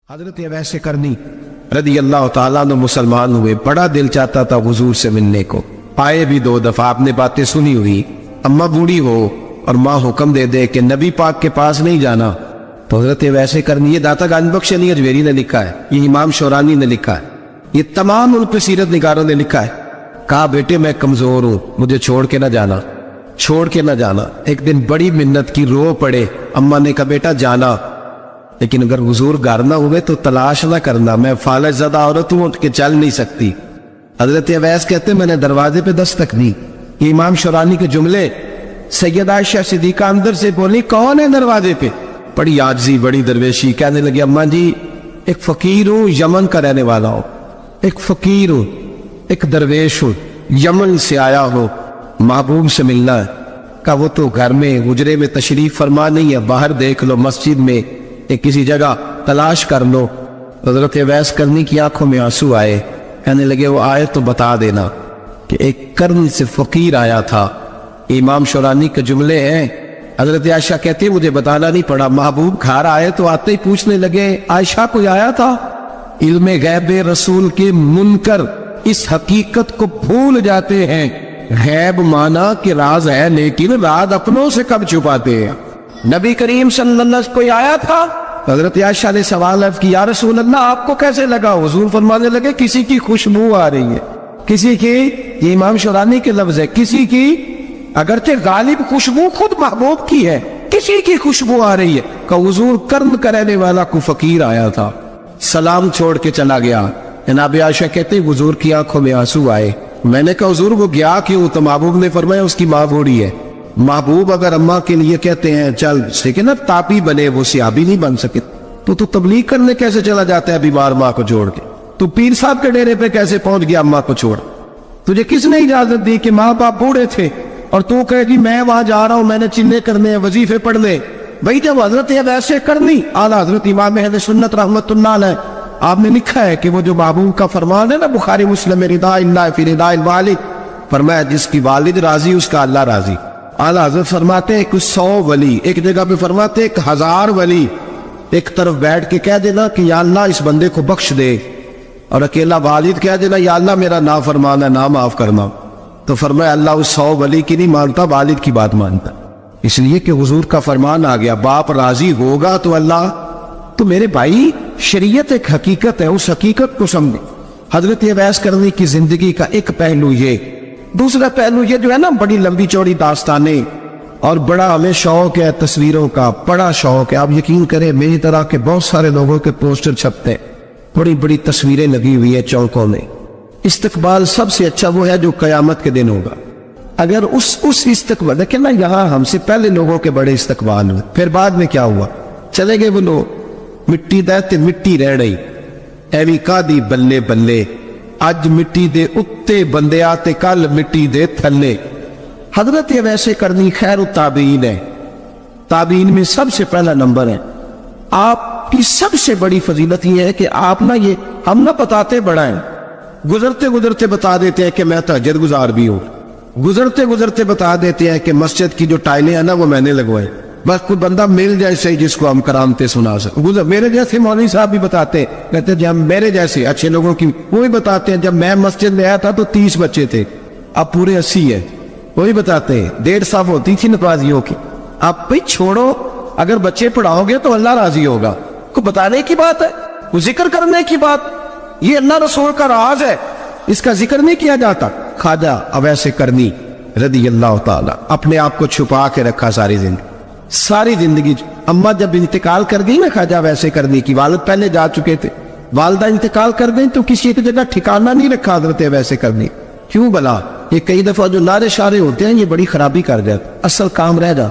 حضرت اویس کرنی رضی اللہ تعالیٰ عنہ مسلمان ہوئے، بڑا دل چاہتا تھا حضور سے ملنے کو، آئے بھی 2 دفعہ، آپ نے باتیں سنی ہوئی، اماں بوڑھی ہو اور ماں حکم دے دے کہ نبی پاک کے پاس نہیں جانا، تو حضرت اویس کرنی، یہ داتا گنج بخش علی اجمیری نے لکھا ہے، یہ امام شورانی نے لکھا ہے، یہ تمام ان پہ سیرت نگاروں نے لکھا ہے، کہا بیٹے میں کمزور ہوں، مجھے چھوڑ کے نہ جانا، چھوڑ کے نہ جانا۔ ایک دن بڑی منت کی، رو پڑے، اماں نے کہا بیٹا جانا، لیکن اگر حضور گھر نہ ہوئے تو تلاش نہ کرنا، میں فالج زدہ عورت ہوں، اٹھ کے چل نہیں سکتی۔ حضرت اویس کہتے میں نے دروازے پہ دستک دی، یہ امام شورانی کے جملے، سیدہ عائشہ صدیقہ اندر سے بولی کون ہے دروازے پہ؟ بڑی عاجزی، بڑی درویشی، کہنے لگی اماں جی ایک فقیر ہوں، یمن کا رہنے والا ہوں، ایک فقیر ہوں، ایک درویش ہوں، یمن سے آیا ہوں، محبوب سے ملنا ہے۔ کہا وہ تو گھر میں حجرے میں تشریف فرما نہیں ہے، باہر دیکھ لو، مسجد میں ایک کسی جگہ تلاش کر لو۔ حضرت اویس کرنی کی آنکھوں میں آنسو آئے، کہنے لگے وہ آئے تو بتا دینا کہ ایک کرن سے فقیر آیا تھا۔ امام شورانی کے جملے ہیں، حضرت عائشہ کہتی مجھے بتانا نہیں پڑا، محبوب گھر آئے تو آتے ہی پوچھنے لگے عائشہ کوئی آیا تھا؟ علم غیب رسول کے منکر اس حقیقت کو بھول جاتے ہیں، غیب مانا کہ راز ہے لیکن راز اپنوں سے کب چھپاتے ہیں۔ نبی کریم صلی اللہ علیہ وسلم کوئی آیا تھا؟ حضرت عائشہ نے سوال عرض کیا یا رسول اللہ آپ کو کیسے لگا؟ حضور فرمانے لگے کسی کی خوشبو آ رہی ہے، کسی کی، یہ امام شورانی کے لفظ ہے، کسی کی، اگرچہ غالب خوشبو خود محبوب کی ہے، کسی کی خوشبو آ رہی ہے۔ کہ حضور کرم کرنے والا کو فقیر آیا تھا، سلام چھوڑ کے چلا گیا۔ جناب عائشہ کہتے حضور کی آنکھوں میں آنسو آئے، میں نے کہا حضور وہ گیا کیوں؟ تو محبوب نے فرمایا اس کی ماں بوڑھی ہے۔ محبوب اگر اماں کے لیے کہتے ہیں چل، لیکن اب تاپی بنے، وہ صحابی نہیں بن سکے، تو تبلیغ کرنے کیسے چلا جاتا ہے بیمار ماں کو چھوڑ کے؟ تو پیر صاحب کے ڈیرے پہ کیسے پہنچ گیا اماں کو چھوڑ؟ تجھے کس نے اجازت دی کہ ماں باپ بوڑھے تھے اور تو کہے جی میں وہاں جا رہا ہوں، میں نے چلے کرنے ہیں، وظیفے پڑھنے؟ بھائی جب حضرت اویس کرنی اعلیٰ حضرت امام اہل سنت رحمت اللہ علیہ، آپ نے لکھا ہے کہ وہ جو محبوب کا فرمان ہے نا بخاری مسلم میں، رضا اللہ فی رضا الوالد، فرمایا جس کی والد راضی اس کا اللہ راضی۔ اعلیٰ حضرت فرماتے ہیں 100 ولی، ایک جگہ پہ فرماتے ہیں 1000 ولی ایک طرف بیٹھ کے کہہ دینا کہ یا اللہ اس بندے کو بخش دے، اور اکیلا والد کہہ دینا یا اللہ میرا نافرمان ہے، نہ معاف کرنا، تو فرمایا اللہ اس 100 ولی کی نہیں مانتا، والد کی بات مانتا، اس لیے کہ حضور کا فرمان آ گیا باپ راضی ہوگا تو اللہ۔ تو میرے بھائی شریعت ایک حقیقت ہے، اس حقیقت کو سمجھیں۔ حضرت اویس کرنی کی زندگی کا ایک پہلو یہ، دوسرا پہلو یہ جو ہے نا بڑی لمبی چوڑی داستانیں، اور بڑا ہمیں شوق ہے تصویروں کا، بڑا شوق ہے، آپ یقین کریں میری طرح کے بہت سارے لوگوں کے پوسٹر چھپتے ہیں، بڑی بڑی تصویریں لگی ہوئی ہیں چوکوں میں۔ استقبال سب سے اچھا وہ ہے جو قیامت کے دن ہوگا، اگر اس استقبال، دیکھیں نا یہاں ہم سے پہلے لوگوں کے بڑے استقبال ہوئے، پھر بعد میں کیا ہوا؟ چلے گئے وہ لوگ، مٹی دہتے مٹی رہ رہی، ایوی کا دی بلے بلے، اج مٹی دے اتے بندے آتے کل مٹی دے تھلے۔ حضرت اویس کرنی خیر التابعین ہے، تابعین میں سب سے پہلا نمبر ہے۔ آپ کی سب سے بڑی فضیلت یہ ہے کہ آپ نہ، یہ ہم نہ بتاتے بڑا ہیں، گزرتے گزرتے بتا دیتے ہیں کہ میں تہجد گزار بھی ہوں، گزرتے گزرتے بتا دیتے ہیں کہ مسجد کی جو ٹائلیں ہیں نا وہ میں نے لگوائے، بس کوئی بندہ مل جائے صحیح جس کو ہم کرامتے سنا سکیں۔ میرے جیسے مولوی صاحب بھی بتاتے ہیں، کہتے ہیں جب میرے جیسے اچھے لوگوں کی، وہی بتاتے ہیں جب میں مسجد میں آیا تھا تو 30 بچے تھے، اب پورے 80 ہے، وہی بتاتے ہیں 1.5 صاف ہوتی تھی نمازیوں کی۔ اب بھئی چھوڑو، اگر بچے پڑھاؤ گے تو اللہ راضی ہوگا، کو بتانے کی بات ہے، کو ذکر کرنے کی بات، یہ اللہ رسول کا راز ہے، اس کا ذکر نہیں کیا جاتا۔ خواجہ اویس کرنی رضی اللہ تعالی اپنے آپ کو چھپا کے رکھا ساری زندگی۔ اماں جب انتقال کر گئی نا خواجہ اویس کرنی کی، والد پہلے جا چکے تھے، والدہ انتقال کر گئی تو کسی ایک جگہ ٹھکانہ نہیں رکھا حضرت اویس کرنی۔ کیوں بلا؟ یہ کئی دفعہ جو نعرے شعرے ہوتے ہیں یہ بڑی خرابی کر جاتے، اصل کام رہ جا۔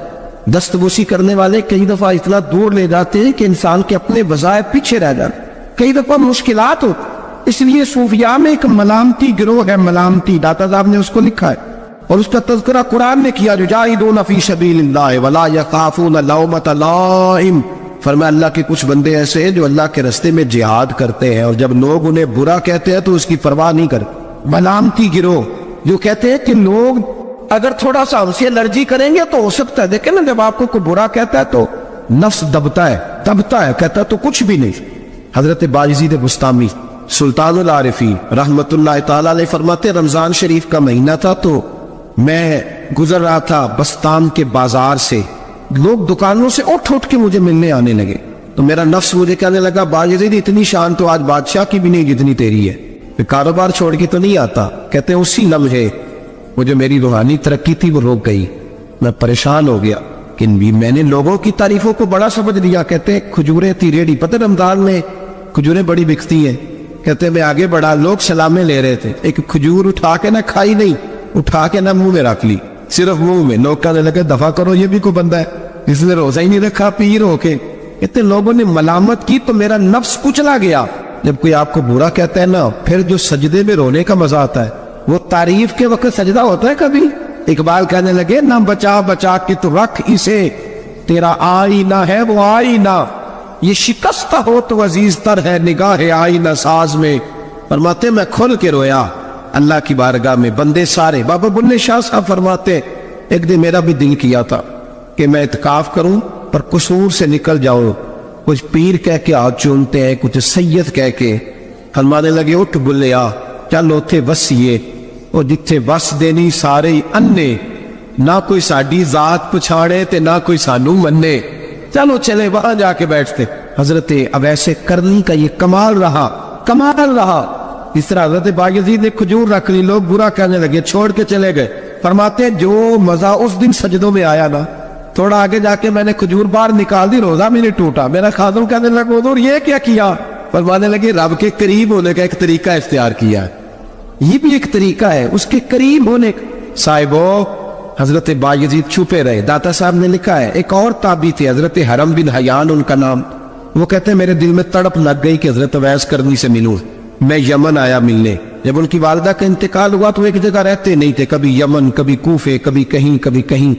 دستبوسی کرنے والے کئی دفعہ اتنا دور لے جاتے ہیں کہ انسان کے اپنے وظائف پیچھے رہ جاتے، کئی دفعہ مشکلات ہوتی۔ اس لیے صوفیاء میں ایک ملامتی گروہ ہے، ملامتی، داتا صاحب نے اس کو لکھا ہے، اور اس کا تذکرہ قرآن نے کیا، یجاہدون فی سبیل اللہ ولا یخافون لومۃ لائم۔ فرمایا اللہ کے کچھ بندے ایسے ہیں جو اللہ کے راستے میں جہاد کرتے ہیں، اور جب لوگ انہیں برا کہتے ہیں تو اس کی پرواہ نہیں کرتے۔ ملامتی گروہ جو کہتے ہیں کہ لوگ اگر تھوڑا سا ہم سے الرجی کریں گے تو ہو سکتا ہے، دیکھیں نا جب آپ کو کوئی برا کہتا ہے تو نفس دبتا ہے، کہتا ہے تو کچھ بھی نہیں۔ حضرت باجزید بستامی سلطان العارفین رحمت اللہ تعالیٰ علیہ فرماتے رمضان شریف کا مہینہ تھا تو میں گزر رہا تھا بستان کے بازار سے، لوگ دکانوں سے اٹھ اٹھ کے مجھے ملنے آنے لگے، تو میرا نفس مجھے کہنے لگا باجزید اتنی شان تو آج بادشاہ کی بھی نہیں جتنی تیری ہے، پھر کاروبار چھوڑ کے تو نہیں آتا۔ کہتے ہیں اسی لمحے وہ جو میری روحانی ترقی تھی وہ روک گئی، میں پریشان ہو گیا کہ میں نے لوگوں کی تعریفوں کو بڑا سمجھ لیا۔ کہتے ہیں کھجوریں تھی ریڑھی، پتہ رمضان میں کھجوریں بڑی بکتی ہیں، کہتے ہیں میں آگے بڑھا، لوگ سلامیں لے رہے تھے، ایک کھجور اٹھا کے نہ کھائی نہیں، اٹھا کے نہ منہ میں رکھ لی، صرف منہ میں۔ لوگ کہنے لگے دفع کرو، یہ بھی کوئی بندہ ہے اس نے روزہ ہی نہیں رکھا پیر ہو کے۔ کہتے ہیں لوگوں نے ملامت کی تو میرا نفس کچلا گیا۔ جب کوئی آپ کو برا کہتا ہے نا، پھر جو سجدے میں رونے کا مزہ آتا ہے وہ تعریف کے وقت سجدہ ہوتا ہے کبھی؟ اقبال کہنے لگے نہ بچا بچا کے تو رکھ اسے، تیرا آئینہ ہے وہ آئینہ، یہ شکستہ ہو تو عزیز تر ہے نگاہ آئینہ ساز میں۔ فرماتے میں کھل کے رویا اللہ کی بارگاہ میں، بندے سارے۔ بابا بلے شاہ صاحب فرماتے ایک دن میرا بھی دل کیا تھا کہ میں اعتکاف کروں پر قصور سے نکل جاؤں، کچھ پیر کہہ کے ہاتھ چومتے ہیں، کچھ سید کہہ کے۔ فرمانے لگے اٹھ بلیا چل اوتھے وسیے، وہ جتھے وس دینی سارے ہی انے، نہ کوئی ساڈی ذات پچھاڑے تے نہ کوئی سانو منے، چلو چلے وہاں جا کے بیٹھتے۔ حضرت اویس کرنی کا یہ کمال رہا، کمال رہا۔ اس طرح حضرت باجزید نے کھجور رکھ لی، لوگ برا کہنے لگے، چھوڑ کے چلے گئے۔ فرماتے جو مزہ اس دن سجدوں میں آیا نا، تھوڑا آگے جا کے میں نے کھجور باہر نکال دی، روزہ میں نہیں ٹوٹا۔ میرا خادم کہنے لگا حضور یہ کیا کیا؟ فرمانے لگے رب کے قریب ہونے کا ایک طریقہ اختیار کیا ہے، یہ بھی ایک طریقہ ہے اس کے قریب ہونے کا۔ صاحبو حضرت باجزید چھپے رہے۔ داتا صاحب نے لکھا ہے ایک اور تابعی تھے حضرت حرم بن حیان ان کا نام، وہ کہتے ہیں میرے دل میں تڑپ لگ گئی کہ حضرت اویس کرنی سے ملوں۔ میں یمن آیا ملنے، جب ان کی والدہ کا انتقال ہوا تو ایک جگہ رہتے نہیں تھے، کبھی یمن کبھی کوفے کبھی کہیں کبھی کہیں۔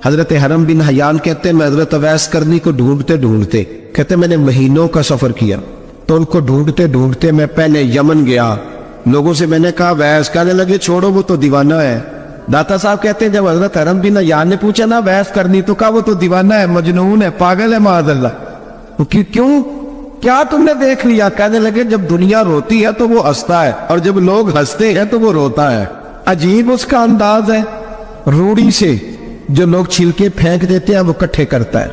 حضرت حرم بن حیان کہتے ہیں میں حضرت اویس کرنی کو ڈھونڈتے ڈھونڈتے، کہتے ہیں میں نے مہینوں کا سفر کیا، تو ان کو ڈھونڈتے ڈھونڈتے میں پہلے یمن گیا، لوگوں سے میں نے کہا ویس، کہنے لگے چھوڑو وہ تو دیوانہ ہے۔ داتا صاحب کہتے ہیں جب حضرت حرم بن حیان نے پوچھا نا ویس کرنی، تو کہا وہ تو دیوانہ ہے، مجنون ہے، پاگل ہے معاذ اللہ۔ کیوں؟ کیا تم نے دیکھ لیا؟ کہنے لگے جب دنیا روتی ہے تو وہ ہنستا ہے، اور جب لوگ ہنستے ہیں تو وہ روتا ہے۔ عجیب اس کا انداز ہے، روڑی سے جو لوگ چھلکے پھینک دیتے ہیں وہ کٹھے کرتا ہے،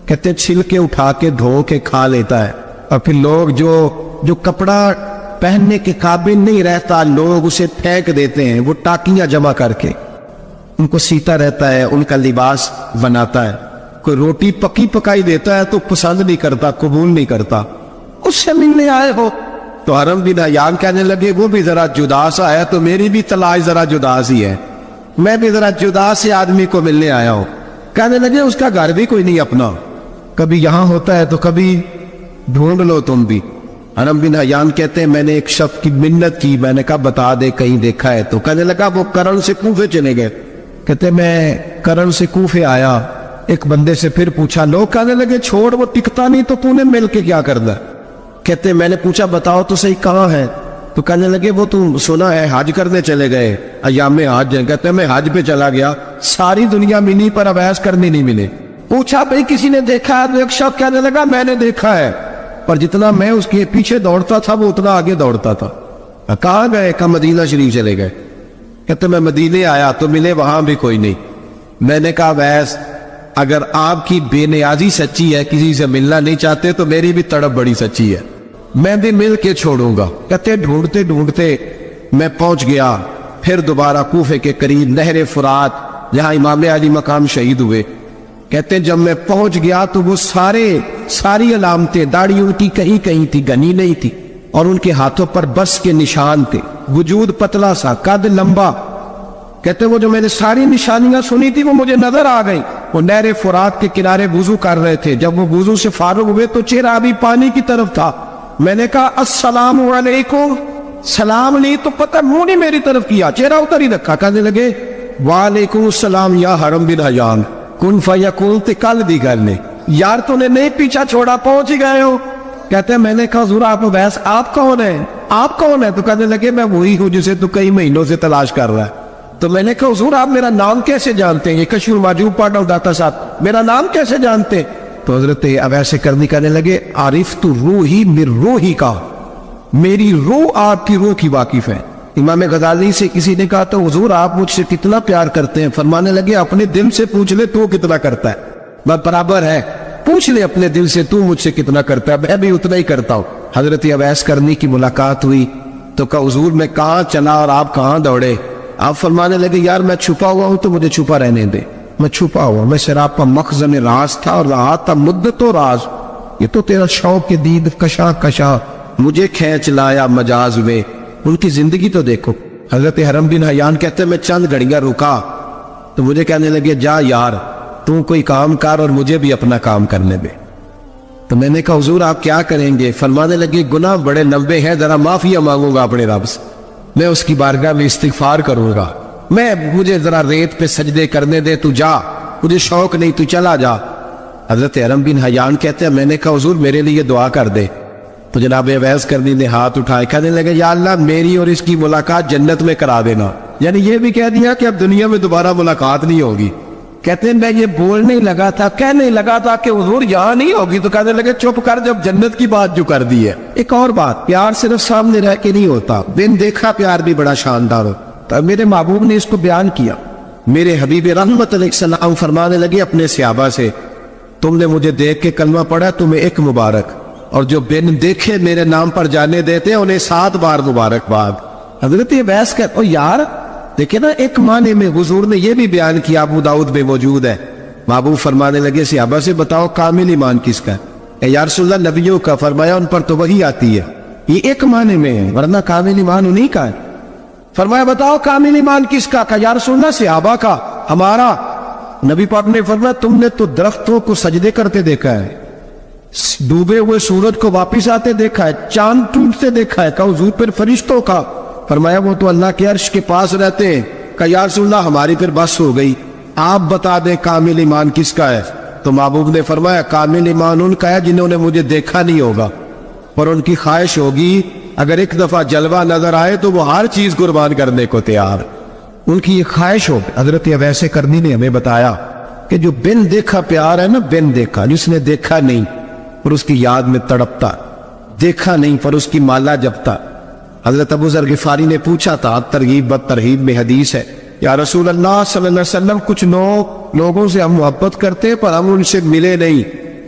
کہتے ہیں چھلکے اٹھا کے دھو کے کھا لیتا ہے، اور پھر لوگ جو کپڑا پہننے کے قابل نہیں رہتا لوگ اسے پھینک دیتے ہیں، وہ ٹاکیاں جمع کر کے ان کو سیتا رہتا ہے، ان کا لباس بناتا ہے۔ کوئی روٹی پکی پکائی دیتا ہے تو پسند نہیں کرتا، قبول نہیں کرتا، اس سے ملنے آئے ہو؟ تو حرم بن حیان کہنے لگے وہ بھی ذرا جدا سا ہے تو میری بھی تلاش ذرا جدا سی ہے، میں بھی ذرا جدا سے آدمی کو ملنے آیا ہوں۔ کہنے لگے اس کا گھر بھی کوئی نہیں اپنا، کبھی یہاں ہوتا ہے تو کبھی ڈھونڈ لو تم بھی۔ حرم بن حیان کہتے ہیں میں نے ایک شخص کی منت کی، میں نے کہا بتا دے کہیں دیکھا ہے، تو کہنے لگا وہ کرن سے کوفے چلے گئے۔ کہتے میں کرن سے کوفے آیا، ایک بندے سے پھر پوچھا، لوگ کہنے لگے چھوڑ وہ ٹکتا نہیں تو تو نے مل کے کیا کرنا؟ کہتے میں نے پوچھا بتاؤ تو صحیح کہاں ہے؟ تو کہنے لگے وہ تو سنا ہے حج کرنے چلے گئے، ایام حج ہیں۔ کہتے میں حج پہ چلا گیا، ساری دنیا ملی پر اویس کرنی نہیں ملے۔ پوچھا بھئی کسی نے دیکھا ہے؟ تو ایک شخص کہنے لگا میں نے دیکھا ہے، پر جتنا میں اس کے پیچھے دوڑتا تھا وہ اتنا آگے دوڑتا تھا۔ کہاں گئے؟ کہ مدینہ شریف چلے گئے۔ کہتے میں مدینے آیا تو ملے وہاں بھی کوئی نہیں۔ میں نے کہا ویس اگر آپ کی بے نیازی سچی ہے، کسی سے ملنا نہیں چاہتے، تو میری بھی تڑپ بڑی سچی ہے، میں بھی مل کے چھوڑوں گا۔ کہتے ڈھونڈتے ڈھونڈتے میں پہنچ گیا پھر دوبارہ کوفے کے قریب نہر فرات جہاں امام علی مقام شہید ہوئے۔ کہتے جب میں پہنچ گیا تو وہ ساری علامتیں، داڑھی ان کی کہیں کہیں تھی، گنی نہیں تھی، اور ان کے ہاتھوں پر بس کے نشان تھے، وجود پتلا سا، قد لمبا۔ کہتے وہ جو میں نے ساری نشانیاں سنی تھی وہ مجھے نظر آ گئی۔ وہ نہر فرات کے کنارے وضو کر رہے تھے، جب وہ وضو سے فارغ ہوئے تو چہرہ ابھی پانی کی طرف تھا۔ میں نے کہا السلام علیکم، سلام لی تو پتہ منہ نہیں میری طرف کیا، چہرہ ادھر ہی رکھا۔ کہنے لگے وعلیکم السلام یا حرم بن حیان، کن فیکون تے کل دی گل نے، یار تو نے نہیں پیچھا چھوڑا، پہنچ ہی گئے ہو۔ کہتے ہیں میں نے کہا حضور آپ ویس آپ کون ہیں؟ آپ کون ہیں؟ تو کہنے لگے میں وہی ہوں جسے تو کئی مہینوں سے تلاش کر رہا ہے۔ تو میں نے کہا حضور آپ میرا نام کیسے جانتے ہیں؟ یہ کشف المحجوب پڑھ رہا ہوں داتا صاحب، میرا نام کیسے جانتے ہیں؟ تو حضرت اویس کرنی کہنے لگے عارف تو روحی من روحی کا، میری روح آپ کی روح کی واقف ہے۔ امام غزالی سے کسی نے کہا تو حضور آپ مجھ سے کتنا پیار کرتے ہیں؟ فرمانے لگے اپنے دل سے پوچھ لے تو کتنا کرتا ہے، بس برابر ہے، پوچھ لے اپنے دل سے تو مجھ سے کتنا کرتا ہے، میں بھی اتنا ہی کرتا ہوں۔ حضرت اویس کرنی کی ملاقات ہوئی تو کہا حضور میں کہاں چلا اور آپ کہاں دوڑے؟ آپ فرمانے لگے یار میں چھپا ہوا ہوں تو مجھے چھپا رہنے دے، میں چھپا ہوا، میں شراب کا مخزن راز تھا اور رہا تھا مدت و راز، یہ تو تیرا شوق کے دید کشا کشا مجھے کھینچ لایا مجاز میں۔ ان کی زندگی تو دیکھو۔ حضرت حرم بن حیان کہتے ہیں میں چند گھڑیاں رکا تو مجھے کہنے لگے جا یار تو کوئی کام کر اور مجھے بھی اپنا کام کرنے دے۔ تو میں نے کہا حضور آپ کیا کریں گے؟ فرمانے لگے گناہ بڑے لمبے ہیں، ذرا معافیا مانگوں گا اپنے رب سے، میں اس کی بارگاہ میں استغفار کروں گا، مجھے ذرا ریت پہ سجدے کرنے دے، تو جا، مجھے شوق نہیں، تو چلا جا۔ حضرت حرم بن حیان کہتے ہیں میں نے کہا حضور میرے لیے دعا کر دے۔ تو جناب اویس کرنی نے ہاتھ اٹھائے، کہنے لگے یا اللہ میری اور اس کی ملاقات جنت میں کرا دینا، یعنی یہ بھی کہہ دیا کہ اب دنیا میں دوبارہ ملاقات نہیں ہوگی۔ کہتے ہیں میں یہ بولنے لگا تھا، کہنے لگا تھا کہ حضور یہاں نہیں ہوگی، تو کہنے لگے چپ کر، جب جنت کی بات جو کر دی ہے۔ ایک اور بات، پیار صرف سامنے رہ کے نہیں ہوتا، بن دیکھا پیار بھی بڑا شاندار ہوتا۔ میرے محبوب نے اس کو بیان کیا۔ میرے حبیب رحمت علیہ السلام فرمانے لگے اپنے صحابہ سے تم نے مجھے دیکھ کے کلمہ پڑھا تمہیں ایک مبارک، اور جو بن دیکھے میرے نام پر جانے دیتے انہیں 7 بار مبارکباد۔ حضرت اویس کہتے او یار دیکھیں نا، ایک معنی میں حضور نے یہ بھی بیان کیا، ابو داؤد میں موجود ہے۔ محبوب فرمانے لگے صحابہ سے بتاؤ کامل ایمان کس کا ہے؟ اے یا رسول اللہ نبیوں کا، فرمایا ان پر تو وہی آتی ہے، یہ ایک معنی میں ہے، ورنہ کامل ایمان انہی کا ہے۔ فرمایا بتاؤ کامل ایمان کس کا؟ کہا یا رسول اللہ صحابہ کا، ہمارا۔ نبی پاک نے فرمایا تم نے تو درختوں کو سجدے کرتے دیکھا ہے، ڈوبے ہوئے سورج کو واپس آتے دیکھا ہے، چاند ٹوٹتے دیکھا ہے۔ کہا حضور پھر فرشتوں کا؟ فرمایا وہ تو اللہ کے عرش کے پاس رہتے ہیں۔ کہا یا رسول اللہ ہماری پھر بس ہو گئی، آپ بتا دیں کامل ایمان کس کا ہے؟ تو محبوب نے فرمایا کامل ایمان ان کا ہے جنہوں نے مجھے دیکھا نہیں ہوگا، اور ان کی خواہش ہوگی اگر ایک دفعہ جلوہ نظر آئے تو وہ ہر چیز قربان کرنے کو تیار، ان کی یہ خواہش ہوگی۔ حضرت اویس کرنی نے ہمیں بتایا کہ جو بن دیکھا پیار ہے نا، بن دیکھا، جس نے دیکھا نہیں پر اس کی یاد میں تڑپتا، دیکھا نہیں پر اس کی مالا جپتا۔ حضرت ابو ذر غفاری نے پوچھا تھا، ترغیب ترہیب میں حدیث ہے، یا رسول اللہ صلی اللہ علیہ وسلم کچھ لوگوں سے ہم محبت کرتے پر ہم ان سے ملے نہیں،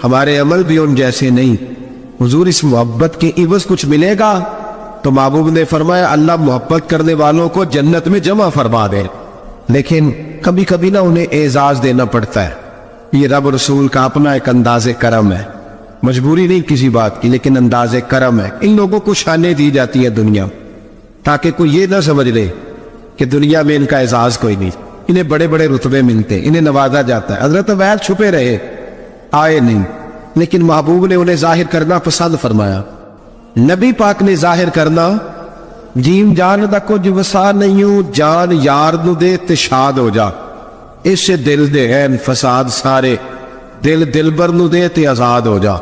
ہمارے عمل بھی ان جیسے نہیں، حضور اس محبت کے عوض کچھ ملے گا؟ تو محبوب نے فرمایا اللہ محبت کرنے والوں کو جنت میں جمع فرما دے، لیکن کبھی کبھی نہ انہیں اعزاز دینا پڑتا ہے، یہ رب رسول کا اپنا ایک انداز کرم ہے، مجبوری نہیں کسی بات کی لیکن انداز کرم ہے۔ ان لوگوں کو شانیں دی جاتی ہے دنیا، تاکہ کوئی یہ نہ سمجھ لے کہ دنیا میں ان کا اعزاز کوئی نہیں، انہیں بڑے بڑے رتبے ملتے ہیں، انہیں نوازا جاتا ہے۔ حضرت اویس چھپے رہے، آئے نہیں، لیکن محبوب نے انہیں ظاہر کرنا پسند فرمایا۔ نبی پاک نے ظاہر کرنا، جیم جان دا کچھ وسا نہیں ہوں، جان یار نو دے تے شاد ہو جا، اس سے دل دے ہیں فساد سارے، دل دلبر نو دے تے آزاد ہو جا،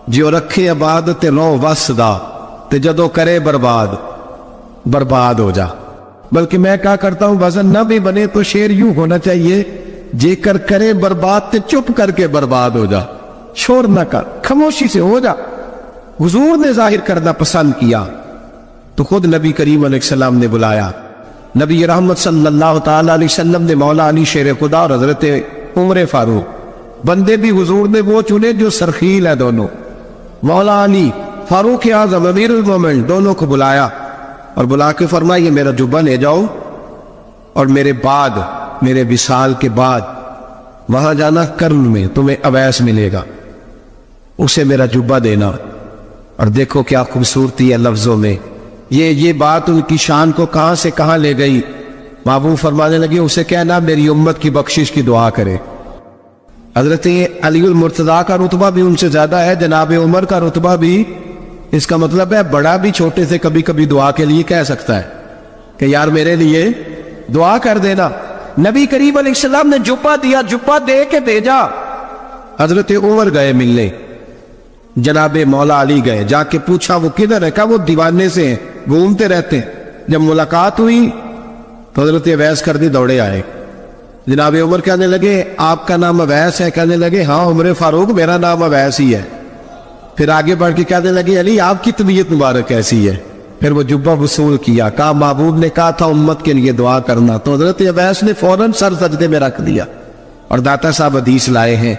جو رکھے آباد تے رو وس دا، تے جدو کرے برباد برباد ہو جا۔ بلکہ میں کہا کرتا ہوں وزن نہ بھی بنے تو شعر یوں ہونا چاہیے، جے کر کرے برباد تے چپ کر کے برباد ہو جا، شور نہ کر، خاموشی سے ہو جا۔ حضور نے ظاہر کرنا پسند کیا تو خود نبی کریم علیہ السلام نے بلایا۔ نبی رحمت صلی اللہ تعالی علیہ وسلم نے مولا علی شیر خدا اور حضرت عمر فاروق، بندے بھی حضور نے وہ چنے جو سرخیل ہے دونوں، مولا علی فاروق اعظم امیر المومنین، دونوں کو بلایا اور بلا کے فرمایا یہ میرا جبہ لے جاؤ، اور میرے بعد، میرے وصال کے بعد وہاں جانا کرن میں تمہیں اویس ملے گا، اسے میرا جبہ دینا۔ اور دیکھو کیا خوبصورتی ہے لفظوں میں، یہ بات ان کی شان کو کہاں سے کہاں لے گئی۔ محبوب فرمانے لگے اسے کہنا میری امت کی بخشش کی دعا کرے۔ حضرت علی المرتضیٰ کا رتبہ بھی ان سے زیادہ ہے، جناب عمر کا رتبہ بھی، اس کا مطلب ہے بڑا بھی چھوٹے سے کبھی کبھی دعا کے لیے کہہ سکتا ہے کہ یار میرے لیے دعا کر دینا۔ نبی کریم علیہ السلام نے جبہ دیا، جبہ دے کے بھیجا۔ حضرت عمر گئے ملنے، جناب مولا علی گئے، جا کے پوچھا وہ کدھر ہے؟ کہا وہ دیوانے سے ہیں، گھومتے رہتے ہیں۔ جب ملاقات ہوئی تو حضرت اویس کرنی دوڑے آئے، جناب عمر کہنے لگے آپ کا نام اویس ہے؟ کہنے لگے ہاں عمر فاروق میرا نام اویس ہی ہے۔ پھر آگے بڑھ کے کہنے لگے علی آپ کی طبیعت مبارک کیسی ہے؟ پھر وہ جبہ وصول کیا، کہا محبوب نے کہا تھا امت کے لیے دعا کرنا، تو حضرت اویس نے فوراً سر سجدے میں رکھ دیا۔ اور داتا صاحب حدیث لائے ہیں،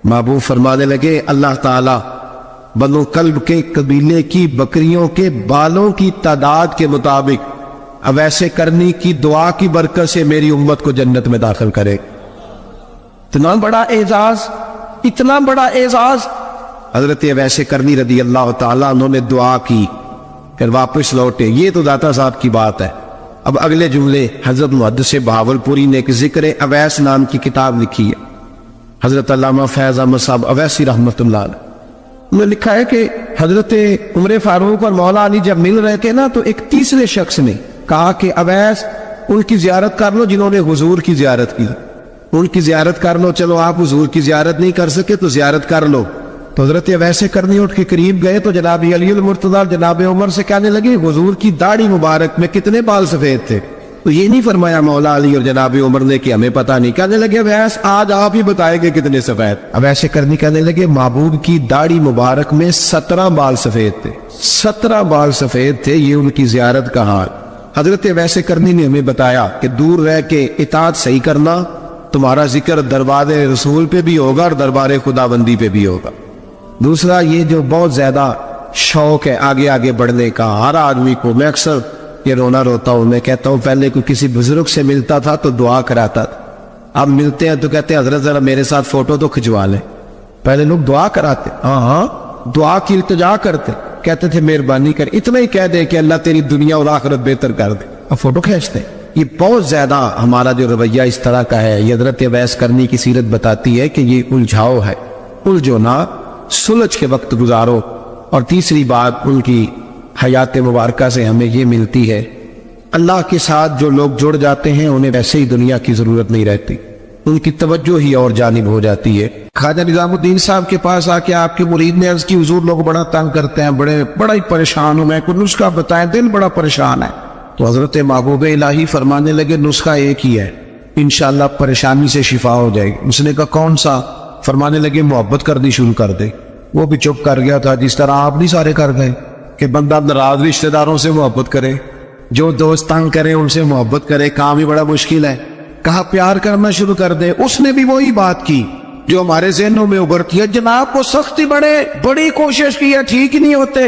محبوب فرمانے لگے اللہ تعالی بنو کلب کے قبیلے کی بکریوں کے بالوں کی تعداد کے مطابق اویس کرنی کی دعا کی برکت سے میری امت کو جنت میں داخل کرے۔ اتنا بڑا اعزاز، اتنا اعزاز اعزاز حضرت اویس کرنی رضی اللہ تعالیٰ انہوں نے دعا کی، پھر واپس لوٹے۔ یہ تو داتا صاحب کی بات ہے۔ اب اگلے جملے حضرت محدث بہاولپوری نے ایک ذکر اویس نام کی کتاب لکھی ہے، حضرت علامہ فیض احمد صاحب اویسی رحمۃ اللہ علیہ، انہوں نے لکھا ہے کہ حضرت عمر فاروق اور مولا علی جب مل رہے تھے نا، تو ایک تیسرے شخص نے کہا کہ اویس ان کی زیارت کر لو جنہوں نے حضور کی زیارت کی، ان کی زیارت کر لو، چلو آپ حضور کی زیارت نہیں کر سکے تو زیارت کر لو۔ تو حضرت اویس کرنی اٹھ کے قریب گئے تو جناب علی المرتضیٰ جناب عمر سے کہنے لگے حضور کی داڑھی مبارک میں کتنے بال سفید تھے؟ تو یہ نہیں فرمایا مولا علی اور جناب عمر نے کہ ہمیں پتہ نہیں، کہنے لگے اویس آج آپ ہی بتائیں گے کتنے سفید۔ اویس کرنی کہنے لگے محبوب کی داڑھی مبارک میں 17 بال سفید تھے، 17 بال سفید تھے، یہ ان کی زیارت کا حال۔ حضرت اویس کرنی نے ہمیں بتایا کہ دور رہ کے اطاعت صحیح کرنا، تمہارا ذکر دربار رسول پہ بھی ہوگا اور دربار خدا بندی پہ بھی ہوگا۔ دوسرا یہ جو بہت زیادہ شوق ہے آگے آگے بڑھنے کا ہر آدمی کو، میں اکثر یہ رونا روتا ہوں، میں کہتا ہوں پہلے کوئی کسی بزرگ سے ملتا تھا تو دعا کراتا تھا، اب ملتے ہیں تو کہتے ہیں حضرت ذرا میرے ساتھ فوٹو تو کھنچوا لیں۔ پہلے لوگ دعا کراتے، ہاں دعا کی التجا کرتے، کہتے تھے مہربانی کر، اتنا ہی کہہ دے کہ اللہ تیری دنیا اور آخرت بہتر کر دے، اب فوٹو کھینچتے۔ یہ بہت زیادہ ہمارا جو رویہ اس طرح کا ہے، یہ حضرت اویس کرنی کی سیرت بتاتی ہے کہ یہ الجھاؤ ہے، الجھو نہ، سلجھ کے وقت گزارو۔ اور تیسری بات ان کی حیات مبارکہ سے ہمیں یہ ملتی ہے، اللہ کے ساتھ جو لوگ جڑ جاتے ہیں انہیں ویسے ہی دنیا کی ضرورت نہیں رہتی، ان کی توجہ ہی اور جانب ہو جاتی ہے۔ خواجہ نظام الدین صاحب کے پاس آ کے آپ کے مرید نے عرض کی حضور لوگ بڑا تنگ کرتے ہیں، بڑا ہی پریشان ہوں میں، کوئی نسخہ بتائیں، دل بڑا پریشان ہے۔ تو حضرت محبوب الہی فرمانے لگے نسخہ ایک ہی ہے، انشاءاللہ پریشانی سے شفا ہو جائے گی۔ اس نے کہا کون سا؟ فرمانے لگے محبت کرنی شروع کر دے۔ وہ بھی چپ کر گیا تھا، جس طرح آپ نہیں سارے کر گئے کہ بندہ ناراض رشتہ داروں سے محبت کرے، جو دوست تنگ کرے ان سے محبت کرے، کام ہی بڑا مشکل ہے۔ کہا پیار کرنا شروع کر دے۔ اس نے بھی وہی بات کی جو ہمارے ذہنوں میں ابھرتی ہے، جناب کو سختی بڑی کوشش کی ہے، ٹھیک ہی نہیں ہوتے،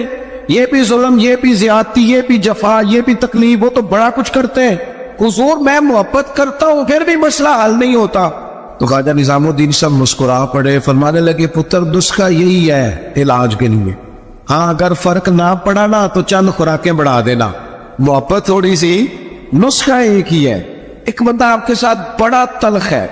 یہ بھی ظلم، یہ بھی زیادتی، یہ بھی جفا، یہ بھی تکلیف، وہ تو بڑا کچھ کرتے ہیں، حضور میں محبت کرتا ہوں پھر بھی مسئلہ حل نہیں ہوتا۔ تو خواجہ نظام الدین صاحب مسکرا پڑے، فرمانے لگے پتر نسخہ یہی ہے علاج کے لیے، ہاں اگر فرق نہ پڑا نا تو چند خوراکیں بڑھا دینا، محبت تھوڑی سی، نسخہ ایک ہی ہے۔ ایک بندہ آپ کے ساتھ بڑا تلخ ہے،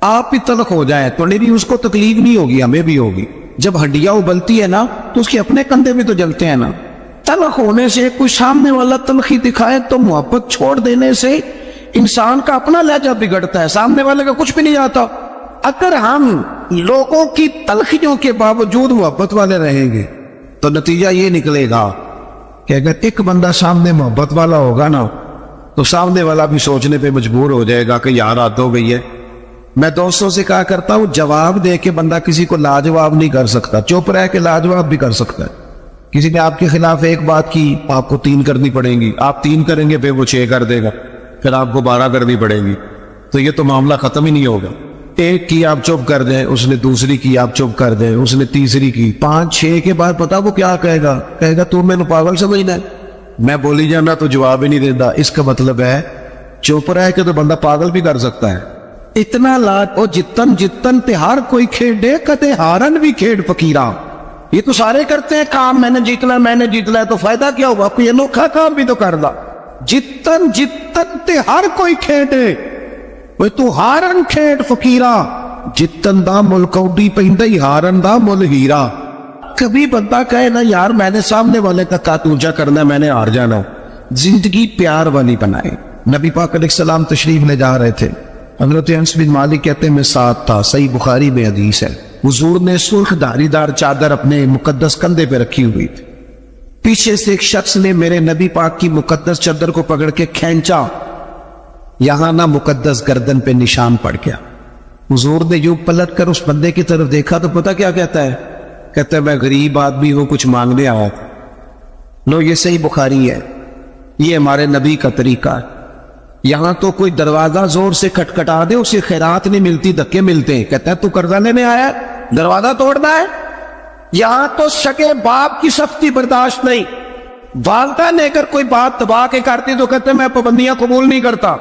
آپ بھی تلخ ہو جائیں تو نہیں، اس کو تکلیف نہیں ہوگی، ہمیں بھی ہوگی۔ جب ہڈیاں ابلتی ہے نا تو اس کے اپنے کندھے بھی تو جلتے ہیں نا۔ تلخ ہونے سے کوئی سامنے والا تلخی دکھائے تو محبت چھوڑ دینے سے انسان کا اپنا لہجہ بگڑتا ہے، سامنے والے کا کچھ بھی نہیں آتا۔ اگر ہم لوگوں کی تلخیوں کے باوجود محبت والے رہیں گے تو نتیجہ یہ نکلے گا کہ اگر ایک بندہ سامنے محبت والا ہوگا نا تو سامنے والا بھی سوچنے پہ مجبور ہو جائے گا کہ یار حد ہو گئی ہے۔ میں دوستوں سے کہا کرتا ہوں جواب دے کے بندہ کسی کو لاجواب نہیں کر سکتا، چپ رہ کے لاجواب بھی کر سکتا ہے۔ کسی نے آپ کے خلاف ایک بات کی، آپ کو 3 کرنی پڑیں گی، آپ 3 کریں گے پھر وہ 6 کر دے گا، پھر آپ کو 12 کرنی پڑیں گی، تو یہ تو معاملہ ختم ہی نہیں ہوگا۔ ایک کی آپ چپ کر دیں، اس نے دوسری کی آپ چپ کر دیں، اس نے تیسری کی، 5 6 کے بعد پتا وہ کیا کہے گا تو میں نے پاگل سمجھنا ہے، میں بولی جانا تو جواب ہی نہیں دیتا۔ اس کا مطلب ہے چپ رہ کے تو بندہ پاگل بھی کر سکتا ہے۔ اتنا لاٹ او جتن تے ہر کوئی کھیڈے کتے ہارن بھی کھیڈ فقیراں، یہ تو سارے کرتے ہیں کام، میں نے جیتنا ہے تو فائدہ کیا ہوا، کوئی انوکھا کام بھی تو کر دا۔ جتن تے ہر کوئی کھیڈے، وہ تو ہارن کھیڈ فقیرا، جتن دا مل کوڈی پہندا ہی ہارن دا مل ہیرا۔ کبھی بندہ کہے نا یار میں نے سامنے والے کا کاتوجا کرنا ہے، میں نے ہار جانا۔ زندگی پیار والی بنائے۔ نبی پاک علیہ السلام تشریف لے جا رہے تھے، حضرت انس بن مالک کہتے ہیں میں ساتھ تھا، صحیح بخاری میں حدیث ہے، حضور نے سرخ دھاری دار چادر اپنے مقدس کندھے پہ رکھی ہوئی تھی، پیچھے سے ایک شخص نے میرے نبی پاک کی مقدس چادر کو پکڑ کے کھینچا، یہاں نہ مقدس گردن پہ نشان پڑ گیا. حضور نے یوں پلٹ کر اس بندے کی طرف دیکھا تو پتہ کیا کہتا ہے؟ کہتا ہے میں غریب آدمی ہوں، کچھ مانگنے آیا تھا. لو یہ صحیح بخاری ہے، یہ ہمارے نبی کا طریقہ ہے. یہاں تو کوئی دروازہ زور سے کھٹکھٹا دے اسے خیرات نہیں ملتی، دھکے ملتے ہیں. کہتا ہے تو قرضہ لینے آیا ہے، دروازہ توڑنا ہے؟ یہاں تو سگے باپ کی سختی برداشت نہیں. والدہ نے اگر کوئی بات دبا کے کرتی تو کہتے میں پابندیاں قبول نہیں کرتا.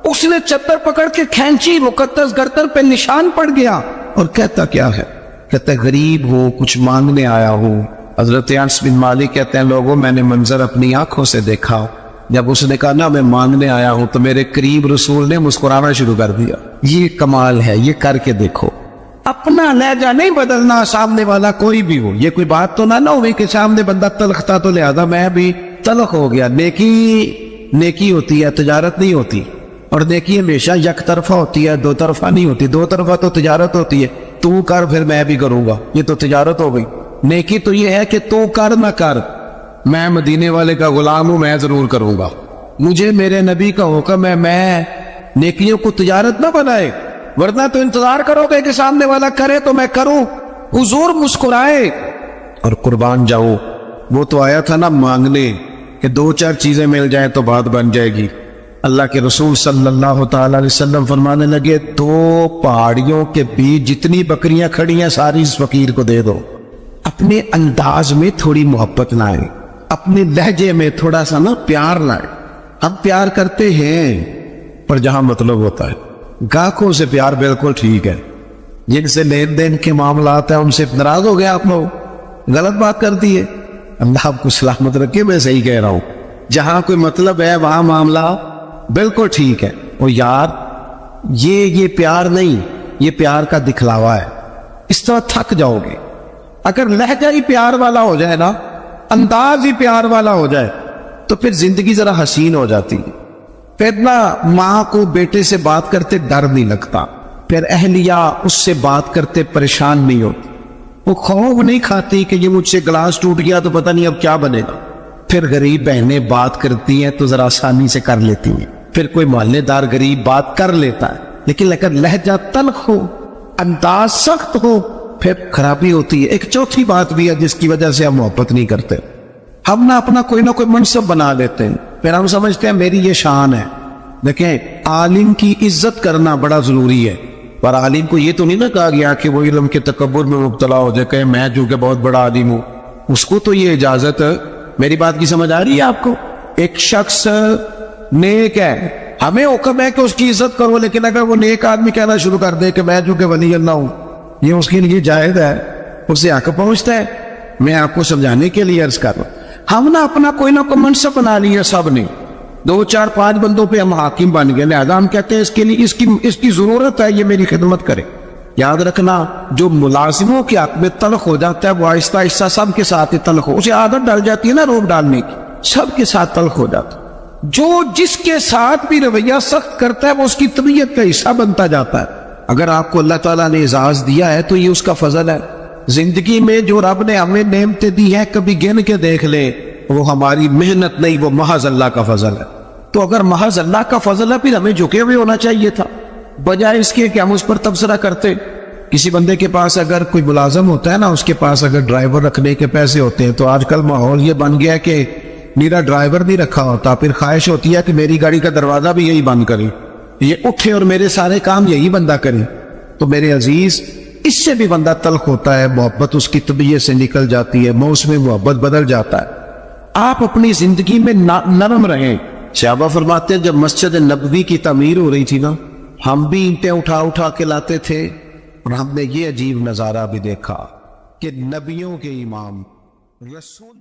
اس نے چادر پکڑ کے کھینچی، مقدس گردن پہ نشان پڑ گیا. اور کہتا کیا ہے؟ کہتا ہے غریب ہو، کچھ مانگنے آیا ہوں. حضرت انس بن مالک کہتے ہیں لوگوں میں نے منظر اپنی آنکھوں سے دیکھا. جب اس نے کہا نا میں مانگنے آیا ہوں تو میرے قریب رسول نے مسکرانا شروع کر دیا. یہ کمال ہے، یہ کر کے دیکھو. اپنا لہجہ نہیں بدلنا، سامنے والا کوئی بھی ہو. یہ کوئی بات تو نہ ہوئی کہ سامنے بندہ تلخ تھا تو لہذا میں بھی تلخ ہو گیا. نیکی ہوتی ہے، تجارت نہیں ہوتی. اور نیکی ہمیشہ یک طرفہ ہوتی ہے، دو طرفہ نہیں ہوتی. دو طرفہ تو تجارت ہوتی ہے، تو کر پھر میں بھی کروں گا، یہ تو تجارت ہو گئی. نیکی تو یہ ہے کہ تو کر نہ کر، میں مدینے والے کا غلام ہوں، میں ضرور کروں گا. مجھے میرے نبی کا حکم ہے میں نیکیوں کو تجارت نہ بنائے، ورنہ تو انتظار کرو گے کہ سامنے والا کرے تو میں کروں. حضور مسکرائے اور قربان جاؤ. وہ تو آیا تھا نا مانگنے کہ دو چار چیزیں مل جائیں تو بات بن جائے گی. اللہ کے رسول صلی اللہ تعالی علیہ وسلم فرمانے لگے دو پہاڑیوں کے بیچ جتنی بکریاں کھڑی ہیں ساری اس فقیر کو دے دو. اپنے انداز میں تھوڑی محبت لائیں، اپنے لہجے میں تھوڑا سا نا پیار لائیں. ہم پیار کرتے ہیں پر جہاں مطلب ہوتا ہے. گاہکوں سے پیار بالکل ٹھیک ہے، جن سے لین دین کے معاملات ہیں ان سے ناراض ہو گیا آپ لوگ، غلط بات کر دی ہے. اللہ آپ کو سلامت رکھے، میں صحیح کہہ رہا ہوں. جہاں کوئی مطلب ہے وہاں معاملہ بالکل ٹھیک ہے. اور یار یہ پیار نہیں، یہ پیار کا دکھلاوا ہے. اس طرح تھک جاؤ گے. اگر لہجہ ہی پیار والا ہو جائے نا، انداز ہی پیار والا ہو جائے تو پھر زندگی ذرا حسین ہو جاتی ہے. پھر نہ ماں کو بیٹے سے بات کرتے ڈر نہیں لگتا، پھر اہلیہ اس سے بات کرتے پریشان نہیں ہوتی. وہ خوف نہیں کھاتی کہ یہ مجھ سے گلاس ٹوٹ گیا تو پتہ نہیں اب کیا بنے گا. پھر غریب بہنیں بات کرتی ہیں تو ذرا آسانی سے کر لیتی ہیں. پھر کوئی محلے دار غریب بات کر لیتا ہے، لیکن اگر لہجہ تلخ ہو، انداز سخت ہو، پھر خرابی ہوتی ہے. ایک چوتھی بات بھی ہے جس کی وجہ سے ہم محبت نہیں کرتے. ہم نہ اپنا کوئی نہ کوئی منصب بنا لیتے ہیں، پھر ہم سمجھتے ہیں میری یہ شان ہے. دیکھیں عالم کی عزت کرنا بڑا ضروری ہے، پر عالم کو یہ تو نہیں نہ کہا گیا کہ وہ علم کے تکبر میں مبتلا ہو جائے کہ میں جو کہ بہت بڑا عالم ہوں. اس کو تو یہ اجازت. میری بات کی سمجھ آ رہی ہے آپ کو؟ ایک شخص نیک ہے، ہمیں حکم ہے کہ اس کی عزت کرو، لیکن اگر وہ نیک آدمی کہنا شروع کر دے کہ میں جو کہ ولی اللہ ہوں، یہ اس کے لیے جائز ہے، اسے حق پہنچتا ہے. میں آپ کو سمجھانے کے لیے عرض کر رہا ہوں. ہم نے اپنا کوئی نہ کوئی منصب بنا لیا، سب نے 2 4 5 بندوں پہ ہم حاکم بن گئے، لہذا ہم کہتے ہیں اس کے لیے اس کی ضرورت ہے، یہ میری خدمت کرے. یاد رکھنا جو ملازموں کے حق میں تلخ ہو جاتا ہے وہ آہستہ آہستہ سب کے ساتھ ہی تلخ ہو، اسے عادت ڈال جاتی ہے نا روب ڈالنے کی، سب کے ساتھ تلخ ہو جاتا. جو جس کے ساتھ بھی رویہ سخت کرتا ہے وہ اس کی طبیعت کا حصہ بنتا جاتا ہے. اگر آپ کو اللہ تعالیٰ نے اعزاز دیا ہے تو یہ اس کا فضل ہے. زندگی میں جو رب نے ہمیں نعمتیں دی ہیں کبھی گن کے دیکھ لیں، وہ ہماری محنت نہیں، وہ محض اللہ کا فضل ہے. تو اگر محض اللہ کا فضل ہے پھر ہمیں جھکے ہوئے ہونا چاہیے تھا، بجائے اس کے کہ ہم اس پر تبصرہ کرتے. کسی بندے کے پاس اگر کوئی ملازم ہوتا ہے نا، اس کے پاس اگر ڈرائیور رکھنے کے پیسے ہوتے ہیں تو آج کل ماحول یہ بن گیا کہ میرا ڈرائیور نہیں رکھا ہوتا، پھر خواہش ہوتی ہے کہ میری گاڑی کا دروازہ بھی یہی بند کرے، یہ اٹھے اور میرے سارے کام یہی بندہ کرے. تو میرے عزیز اس سے بھی بندہ تلخ ہوتا ہے، محبت اس کی طبیعت سے نکل جاتی ہے، موسم محبت بدل جاتا ہے. آپ اپنی زندگی میں نرم رہیں. صحابہ فرماتے ہیں جب مسجد نبوی کی تعمیر ہو رہی تھی نا، ہم بھی اینٹیں اٹھا اٹھا کے لاتے تھے، اور ہم نے یہ عجیب نظارہ بھی دیکھا کہ نبیوں کے امام رسول